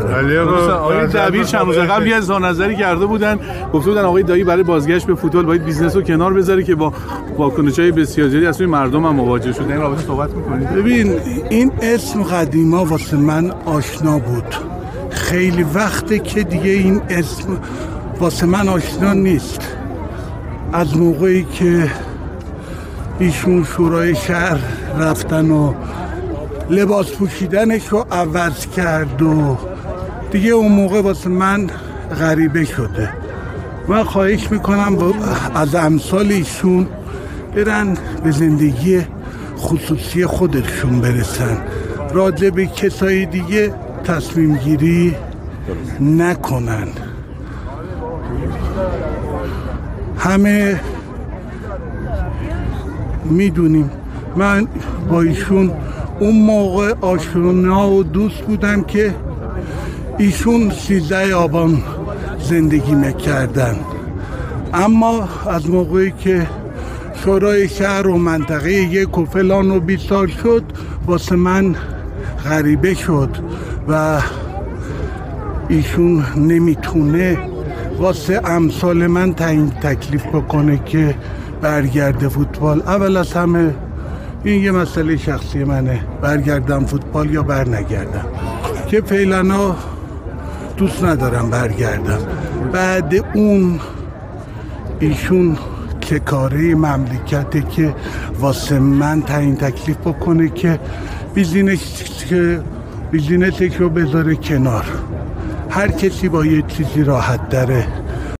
بذارم. آقای دبیر چند روز قبل یه اظهار نظری کرده بودن، گفته بودن آقای دایی برای بازگشت به فوتبال باید بیزنس رو کنار بذاره که با واکنش‌های بسیار زیادی از سوی مردم هم مواجه شده. این رابطه صحبت می‌کنید؟ ببین این اسم قدیما واسه من آشنا بود، خیلی وقته که دیگه این اسم واسه من آشنا نیست. از موقعی که ایشون شورای شهر رفتن و لباس پوشیدنش رو عوض کرد و دیگه اون موقع واسه من غریبه شده. من خواهش میکنم از امثال ایشون برن به زندگی خصوصی خودشون برسن، راجع به کسای دیگه تصمیم گیری نکنن. همه میدونیم من با ایشون اون موقع آشنا و دوست بودم که ایشون 13 آبان زندگی میکردن، اما از موقعی که شورای شهر و منطقه 1 و فلان و 20 سال شد واسه من غریبه شد و ایشون نمیتونه واسه امثال من تعیین تکلیف بکنه که برگرده فوتبال. اول از همه این یه مسئله شخصی منه، برگردم فوتبال یا برنگردم، که فعلا دوست ندارم برگردم. بعد اون ایشون که کاره مملکته که واسه من تعیین تکلیف بکنه که بیزینسش رو بذاره کنار. هر کسی با یه چیزی راحت داره.